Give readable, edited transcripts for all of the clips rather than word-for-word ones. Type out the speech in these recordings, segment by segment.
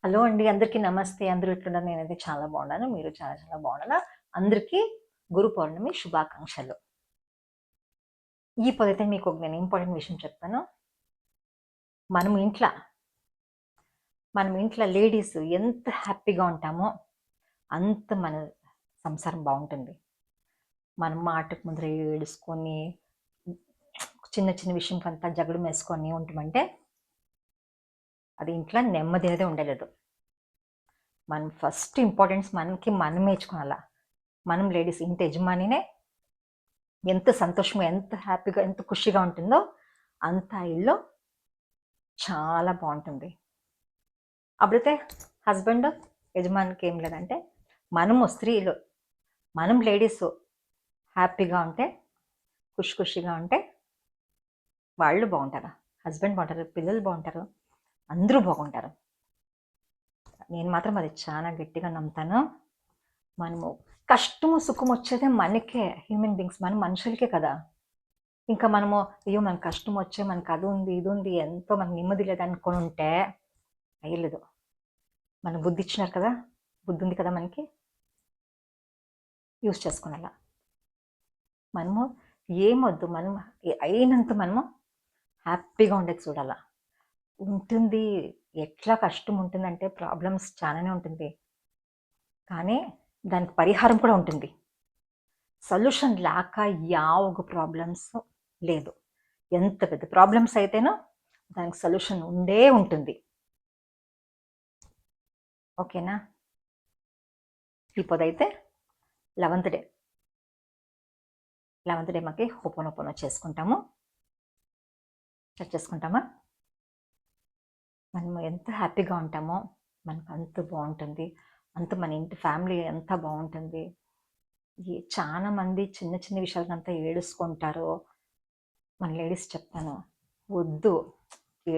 Hello అండి. అందరికీ నమస్తే. అందరూ ఎట్లున్నారు? నేనైతే చాలా బాగున్నాను. మీరు చాలా చాలా బాగున్నారా? అందరికీ గురు పౌర్ణమి శుభాకాంక్షలు. ఈ పొదైతే మీకు నేను ఇంపార్టెంట్ విషయం చెప్తాను. మనం ఇంట్ల మనం ఇంట్ల లేడీస్ ఎంత హ్యాపీగా ఉంటామో, అంత మన సంసారం బావుంటుంది. మనం మాటకు ముందర ఏడుసుకొని, చిన్న చిన్న విషయంకంతా జగడమేసుకొని ఉంటామంటే, అది ఇంట్ల నెమ్మది అనేది ఉండలేదు. మనం ఫస్ట్ ఇంపార్టెన్స్ మనకి మనం ఇచ్చుకోవాల. మనం లేడీస్ ఇంటి యజమానినే ఎంత సంతోషంగా, ఎంత హ్యాపీగా, ఎంత ఖుషిగా ఉంటుందో అంత ఇల్లు చాలా బావుంటుంది. అప్పుడైతే హస్బెండ్, యజమానికి ఏం లేదంటే మనము స్త్రీలు, మనం లేడీసు హ్యాపీగా ఉంటే, ఖుషిగా ఉంటే వాళ్ళు బాగుంటారు. హస్బెండ్ బాగుంటారు, పిల్లలు బాగుంటారు, అందరూ బాగుంటారు. నేను మాత్రం అది చాలా గట్టిగా నమ్ముతాను. మనము కష్టము, సుఖం వచ్చేదే మనకే, హ్యూమన్ బీయింగ్స్, మనం మనుషులకే కదా! ఇంకా మనము అయ్యో మనకు కష్టం వచ్చే, మనకు అది ఉంది, ఇది ఉంది, ఎంతో మనకు నెమ్మది లేదనుకొని ఉంటే అయ్యలేదు. మన బుద్ధి ఇచ్చినారు కదా, బుద్ధి ఉంది కదా మనకి, యూజ్ చేసుకునేలా. మనము ఏమొద్దు, మనం అయినంత మనము హ్యాపీగా ఉండేది చూడాల. ఉంటుంది, ఎట్లా కష్టం ఉంటుందంటే ప్రాబ్లమ్స్ చాలానే ఉంటుంది, కానీ దానికి పరిహారం కూడా ఉంటుంది. సొల్యూషన్ లేక యావొక ప్రాబ్లమ్స్ లేదు. ఎంత పెద్ద ప్రాబ్లమ్స్ అయితేనో దానికి సొల్యూషన్ ఉండే ఉంటుంది. ఓకేనా? ఇప్పుడైతే 11th డే 11th డే మాకి హోపోనోపోనో చేసుకుంటాము. స్టార్ట్ చేసుకుంటామా? మనం ఎంత హ్యాపీగా ఉంటామో మనకు అంత బాగుంటుంది, అంత మన ఇంటి ఫ్యామిలీ ఎంత బాగుంటుంది. చాలా మంది చిన్న చిన్న విషయాలకంతా ఏడుసుకుంటారు. మన లేడీస్ చెప్తాను, వద్దు,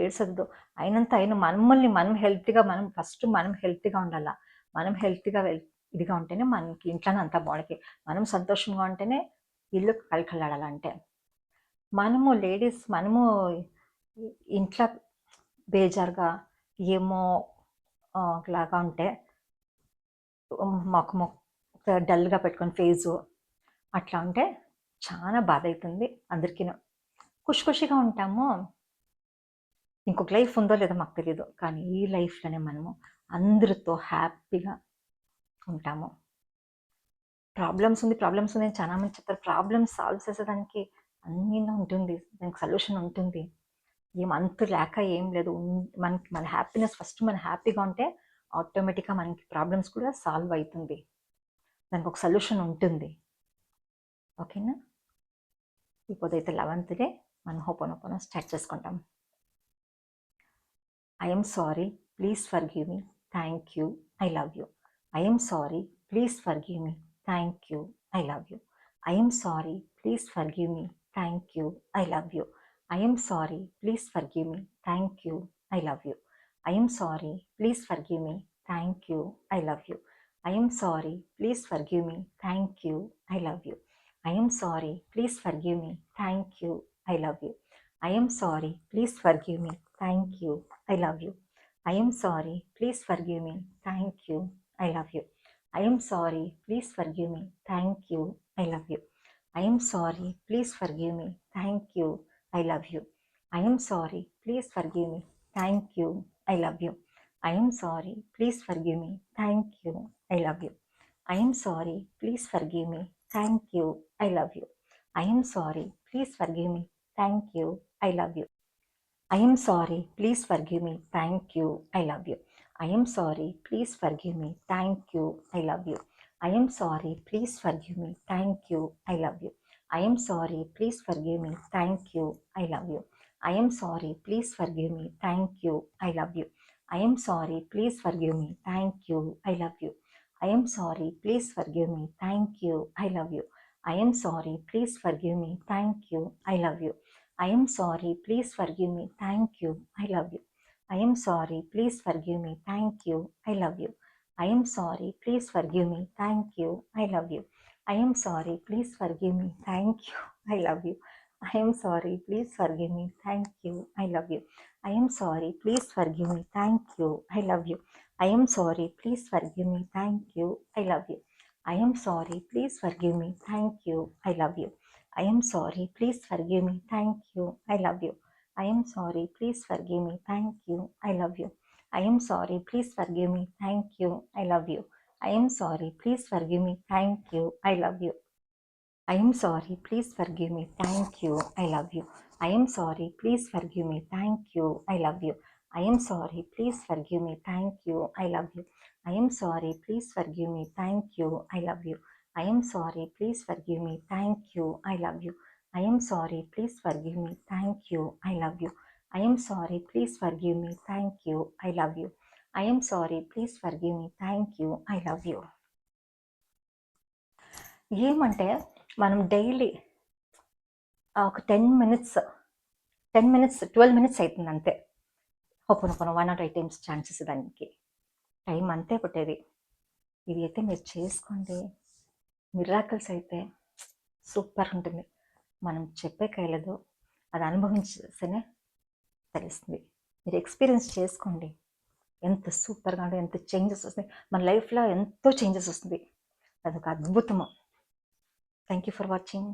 ఏడ్చొద్దు. అయిన మనల్ని మనం హెల్తీగా, మనం ఫస్ట్ మనం హెల్తీగా ఉండాల. మనం హెల్తీగా ఇదిగా ఉంటేనే మనకి ఇంట్లోనే అంతా బాగుంటుంది. మనం సంతోషంగా ఉంటేనే ఇల్లు కళకళలాడాలంటే. మనము లేడీస్ మనము ఇంట్లో బేజారుగా ఏమో లాగా ఉంటే, మొఖము డల్గా పెట్టుకొని ఫేసు అట్లా ఉంటే చాలా బాధ అవుతుంది అందరికీను. ఖుషిగా ఉంటాము. ఇంకొక లైఫ్ ఉందో లేదో మాకు తెలియదు, కానీ ఈ లైఫ్లోనే మనము అందరితో హ్యాపీగా ఉంటాము. ప్రాబ్లమ్స్ ఉంది అని చాలా మంది చెప్తారు. ప్రాబ్లమ్స్ సాల్వ్ చేసేదానికి అన్నీ ఉంటుంది, దానికి సొల్యూషన్ ఉంటుంది. ఏమంత లేక ఏం లేదు. మనకి మన హ్యాపీనెస్ ఫస్ట్, మనం హ్యాపీగా ఉంటే ఆటోమేటిక్గా మనకి ప్రాబ్లమ్స్ కూడా సాల్వ్ అవుతుంది, దానికి ఒక సొల్యూషన్ ఉంటుంది. ఓకేనా? ఇప్పుడైతే 11th డే మనం హోపోనోపోనో స్టార్ట్ చేసుకుంటాం. I am sorry, please forgive me, thank you, I love you. I am sorry, please forgive me, thank you, I love you. I am sorry, please forgive me, thank you, I love you. I am sorry, please forgive me, thank you, I love you. I am sorry, please forgive me, thank you, I love you. I am sorry, please forgive me, thank you, I love you. I am sorry, please forgive me, thank you, I love you. I am sorry, please forgive me, thank you, I love you. I am sorry, please forgive me, thank you, I love you. I am sorry, please forgive me, thank you, I love you. I am sorry, please forgive me, thank you, I love you. I am sorry, please forgive me, thank you, I love you. I am sorry, please forgive me, thank you, I love you. I am sorry, please forgive me, thank you, I love you. I am sorry, please forgive me, thank you, I love you. I am sorry, please forgive me, thank you, I love you. I am sorry, please forgive me, thank you, I love you. I am sorry, please forgive me, thank you, I love you. I am sorry, please forgive me, thank you, I love you. I am sorry, please forgive me, thank you, I love you. I am sorry, please forgive me, thank you, I love you. I am sorry, please forgive me, thank you, I love you. I am sorry, please forgive me, thank you, I love you. I am sorry, please forgive me, thank you, I love you. I am sorry, please forgive me, thank you, I love you. I am sorry, please forgive me, thank you, I love you. I am sorry, please forgive me, thank you, I love you. I am sorry, please forgive me, thank you, I love you. I am sorry, please forgive me, thank you, I love you. I am sorry, please forgive me, thank you, I love you. I am sorry, please forgive me, thank you, I love you. I am sorry, please forgive me, thank you, I love you. I am sorry, please forgive me, thank you, I love you. I am sorry, please forgive me, thank you, I love you. I am sorry, please forgive me, thank you, I love you. I am sorry, please forgive me, thank you, I love you. I am sorry, please forgive me, thank you, I love you. I am sorry, please forgive me, thank you, I love you. I am sorry, please forgive me, thank you, I love you. I am sorry, please forgive me, thank you, I love you. I am sorry, please forgive me, thank you, I love you. I am sorry, please forgive me, thank you, I love you. I am sorry, please forgive me, thank you, I love you. ఏమంటే మనం daily ఒక 10 minutes 12 minutes అవుతుంది అంతే. Ho'oponopono 1 or 8 times chances దానికి time అంతే పట్టేది. ఇది అయితే మీరు చేసుకోండి, మిరాకిల్స్ అయితే సూపర్ ఉంటుంది. మనం చెప్పే కయలేదు, అది అనుభవించేస్తేనే తెలుస్తుంది. మీరు ఎక్స్పీరియన్స్ చేసుకోండి, ఎంత సూపర్గా ఉంటుంది, ఎంత చేంజెస్ వస్తుంది మన లైఫ్లో, ఎంతో చేంజెస్ వస్తుంది. అదొక అద్భుతము. Thank you for watching.